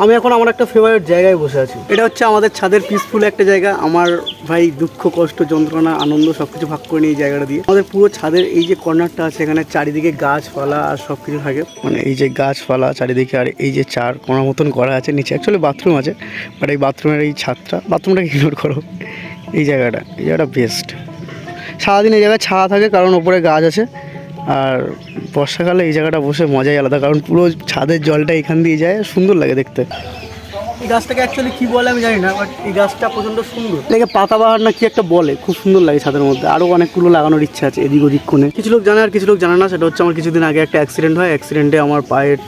আমি এখন আমার একটা ফেভারিট জায়গায় বসে আছি। এটা হচ্ছে আমাদের ছাদের পিসফুল একটা জায়গা। আমার ভাই দুঃখ কষ্ট যন্ত্রণা আনন্দ সব কিছু ভাগ করে নিই এই জায়গাটা দিয়ে। আমাদের পুরো ছাদের এই যে কর্নারটা আছে এখানে চারিদিকে গাছপালা আর সব কিছু থাকে, মানে এই যে গাছপালা চারিদিকে, আর এই যে চার কোণার মতন করা আছে, নিচে অ্যাকচুয়ালি বাথরুম আছে, বাট এই বাথরুমের এই ছাদটা, বাথরুমটাকে ইগনোর করো, এই জায়গাটা বেস্ট। সারাদিন এই জায়গায় ছায়া থাকে কারণ ওপরে গাছ আছে, আর বর্ষাকালে এই জায়গাটা বসে মজাই আলাদা, কারণ পুরো ছাদের জলটা এখান দিয়ে যায়, সুন্দর লাগে দেখতে। এই গাছটাকে অ্যাকচুয়ালি কী বলে আমি জানি না, বাট এই গাছটা প্রচণ্ড সুন্দর, এটাকে পাতাবাহার না কি একটা বলে, খুব সুন্দর লাগে ছাদের মধ্যে। আরও অনেকগুলো লাগানোর ইচ্ছা আছে এদিক ওদিক কোণে। কিছু লোক জানে আর কিছু লোক জানে না। সেটা হচ্ছে আমার কিছুদিন আগে একটা অ্যাক্সিডেন্ট হয়, অ্যাক্সিডেন্টে আমার পায়ের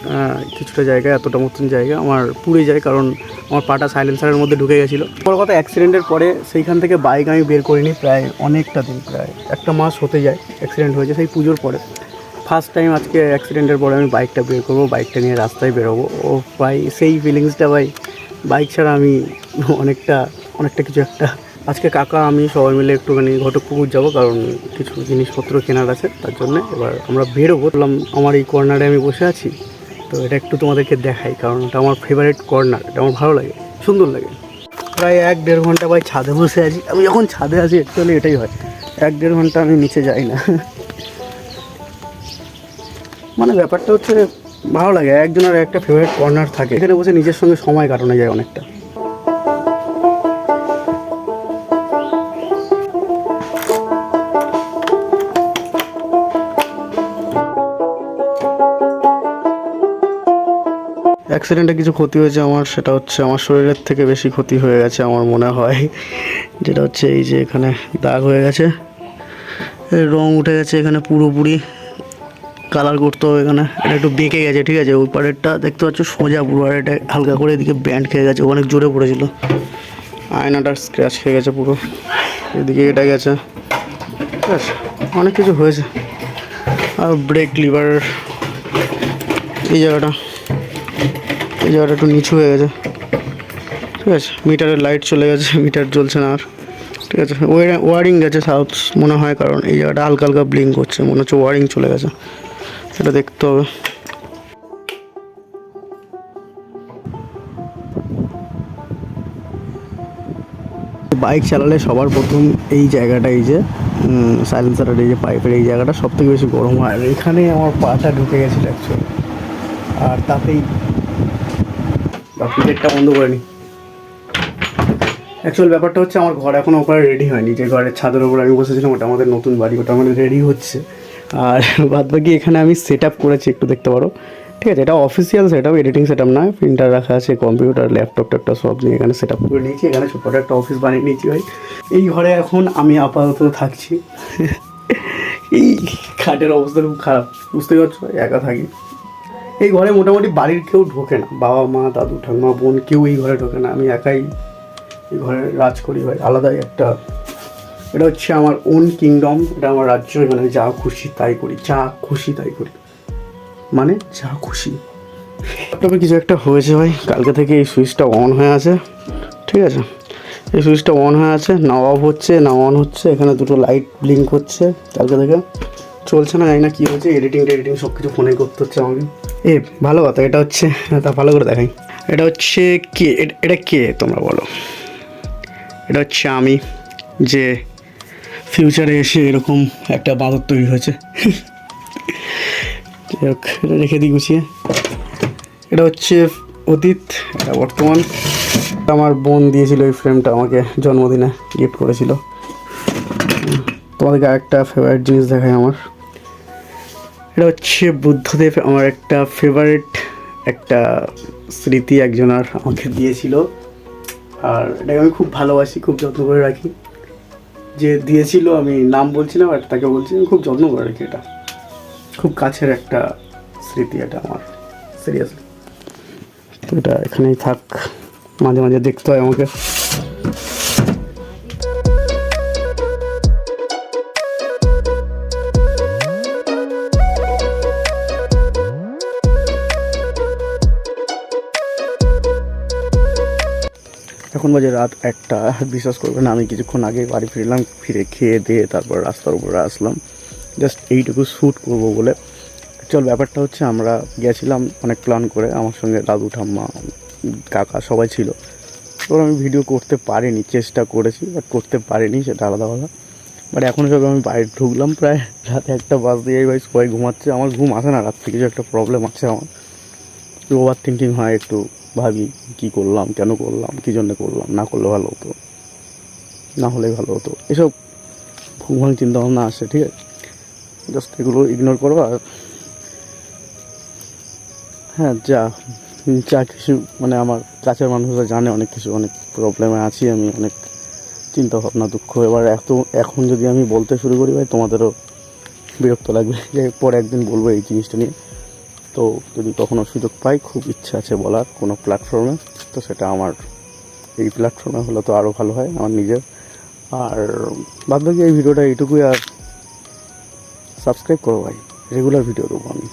কিছুটা জায়গায়, এতটা মতন জায়গা আমার পুড়ে যায়, কারণ আমার পাটা সাইলেন্সারের মধ্যে ঢুকে গেছিলো। বড় কথা, অ্যাক্সিডেন্টের পরে সেইখান থেকে বাইক আমি বের করিনি প্রায় অনেকটা দিন, প্রায় একটা মাস হতে যায় অ্যাক্সিডেন্ট হয়েছে, সেই পুজোর পরে ফার্স্ট টাইম আজকে অ্যাক্সিডেন্টের পরে আমি বাইকটা বের করবো, বাইকটা নিয়ে রাস্তায় বেরোবো। ও ভাই সেই ফিলিংসটা ভাই, বাইক ছাড়া আমি অনেকটা কিছু একটা। আজকে কাকা আমি সবাই মিলে একটুখানি ঘটকপুকুর যাবো, কারণ কিছু জিনিসপত্র কেনার আছে, তার জন্য এবার আমরা বেরোবো। বললাম আমার এই কর্নারে আমি বসে আছি, তো এটা একটু তোমাদেরকে দেখাই, কারণ এটা আমার ফেভারিট কর্নার, এটা আমার ভালো লাগে, সুন্দর লাগে। প্রায় 1-1.5 ঘন্টা ভাই ছাদে বসে আছি। আমি যখন ছাদে আছি অ্যাকচুয়ালি এটাই হয়, 1-1.5 ঘন্টা আমি নিচে যাই না। মানে ব্যাপারটা হচ্ছে ভালো লাগে, একজনের একটা ফেভারিট কর্নার থাকে, এখানে বসে নিজের সঙ্গে সময় কাটানো যায় অনেকটা। অ্যাক্সিডেন্টে কিছু ক্ষতি হয়েছে আমার, সেটা হচ্ছে আমার শরীরের থেকে বেশি ক্ষতি হয়ে গেছে আমার মনে হয়, যেটা হচ্ছে এই যে এখানে দাগ হয়ে গেছে, রং উঠে গেছে এখানে, পুরোপুরি কালার করতে হবে এখানে। এটা একটু বেঁকে গেছে, ঠিক আছে, ওই পাড়েরটা দেখতে পাচ্ছ সোজা পুরো, আর এটা হালকা করে এদিকে ব্যান্ড খেয়ে গেছে, অনেক জোরে পড়েছিল, আয়নাটার স্ক্র্যাচ খেয়ে গেছে পুরো, এদিকে এটা গেছে, ঠিক আছে, অনেক কিছু হয়েছে। আর ব্রেক লিভার এই জায়গাটা একটু নিচু হয়ে গেছে, ঠিক আছে, মিটারের লাইট চলে গেছে, মিটার জ্বলছে না আর, ঠিক আছে, ওয়ারিং গেছে সাউথ মনে হয়, কারণ এই জায়গাটা হালকা হালকা ব্লিঙ্ক করছে, মনে হচ্ছে ওয়ারিং চলে গেছে, সেটা দেখতে হবে। বাইক চালালে সবার প্রথম এই জায়গাটা, এই যে সাইলেন্সারের এই যে পাইপের এই জায়গাটা সব থেকে বেশি গরম হয়, আর এখানে আমার পাটা ঢুকে গেছিলো অ্যাকচুয়ালি, আর তাতেই গেটটা বন্ধ করে নি। অ্যাকচুয়াল ব্যাপারটা হচ্ছে আমার ঘর এখনও ওপরে রেডি হয়নি, যে ঘরের ছাদের ওপর আমি বসেছিলাম ওটা আমাদের নতুন বাড়ি, ওটা আমাদের রেডি হচ্ছে, আর বাদ বাকি এখানে আমি সেট আপ করেছি, একটু দেখতে পারো, ঠিক আছে। এটা official set up, editing set up নয়, প্রিন্টার রাখা আছে, কম্পিউটার ল্যাপটপ ট্যাপটপ সব নিয়ে এখানে সেট আপ করে নিয়েছি, এখানে ছোটো একটা অফিস বানিয়ে নিয়েছি ভাই। এই ঘরে এখন আমি আপাতত থাকছি। এই খাটের অবস্থা খুব খারাপ, বুঝতে পারছো, একা থাকি এই ঘরে। মোটামুটি বাড়ির কেউ ঢোকে না, বাবা মা দাদু ঠাকুমা বোন কেউ এই ঘরে ঢোকে না, আমি একাই এই ঘরে রাজ করি ভাই, আলাদাই একটা। এটা হচ্ছে আমার ওন কিংডম, এটা আমার রাজ্য, এখানে যা খুশি তাই করি, মানে যা খুশি। তবে কিছু একটা হয়েছে ভাই, কালকে থেকে এই সুইচটা অন হয়ে আছে, ঠিক আছে, এই সুইচটা অন হয়ে আছে, না অফ হচ্ছে না অন হচ্ছে, এখানে দুটো লাইট ব্লিঙ্ক হচ্ছে, কালকে থেকে চলছে না, জানি না কী হয়েছে, এডিটিং সব কিছু ফোনে করতে হচ্ছে আমাকে। ভালো কথা, এটা হচ্ছে, তা ভালো করে দেখাই, এটা হচ্ছে কে, এটা কে তোমরা বলো? এটা হচ্ছে আমি, যে ফিউচারে এসে এরকম একটা বাঁদর তৈরি হয়েছে। এটা রেখে দিই গুছিয়ে। এটা হচ্ছে অতীত, এটা বর্তমান। আমার বোন দিয়েছিল এই ফ্রেমটা আমাকে, জন্মদিনে গিফট করেছিল। তোমাদেরকে একটা ফেভারিট জিনিস দেখাই আমার, এটা হচ্ছে বুদ্ধদেব, আমার একটা ফেভারিট একটা স্মৃতি একজনের আমাকে দিয়েছিল, আর এটাকে আমি খুব ভালোবাসি, খুব যত্ন করে রাখি। যে দিয়েছিল আমি নাম বলছি না, বাট তাকে বলছি আমি খুব যত্ন করে রাখি, এটা খুব কাছের একটা স্মৃতি এটা আমার, সিরিয়াসলি। তো এটা এখানেই থাক, মাঝে মাঝে দেখতে হয় আমাকে। এখন বাজে রাত 1টা, বিশ্বাস করবে না আমি কিছুক্ষণ আগে বাড়ি ফিরলাম, ফিরে খেয়ে দিয়ে তারপর রাস্তার উপরে আসলাম জাস্ট এইটুকু শ্যুট করবো বলে। অ্যাকচুয়াল ব্যাপারটা হচ্ছে আমরা গেছিলাম অনেক প্ল্যান করে, আমার সঙ্গে দাদু ঠাম্মা কাকা সবাই ছিল। এবার আমি ভিডিও করতে পারিনি, চেষ্টা করেছি বাট করতে পারিনি, সেটা আলাদা কথা। বাট এখন সব আমি বাইরে ঢুকলাম, প্রায় রাত 1টা বাজতে ভাই সবাই ঘুমাচ্ছে। আমার ঘুম আসে না রাত থেকে, কিছু একটা প্রবলেম আছে আমার, ওভার থিঙ্কিং হয়, একটু ভাবি কী করলাম, কেন করলাম, কী জন্য করলাম, না করলে ভালো হতো, না হলেই ভালো হতো, এসব ভুলভাল চিন্তাভাবনা আসে। ঠিক আছে, জাস্ট এগুলো ইগনোর করো। আর হ্যাঁ, যা কিছু মানে আমার কাছের মানুষরা জানে অনেক কিছু, অনেক প্রবলেমে আছি আমি, অনেক চিন্তা ভাবনা, দুঃখ। এবার এখন যদি আমি বলতে শুরু করি ভাই, তোমাদেরও বিরক্ত লাগবে, যে পরে একদিন বলবো এই জিনিসটা নিয়ে। তো যদি কখনো সুযোগ পাই, খুব ইচ্ছা আছে বলার কোনো প্ল্যাটফর্মে, তো সেটা আমার এই প্ল্যাটফর্মে হলে তো আরও ভালো হয় আমার নিজের। আর বাদ বাকি এই ভিডিওটা এইটুকুই। আর সাবস্ক্রাইব করো ভাই, রেগুলার ভিডিও দেবো আমি।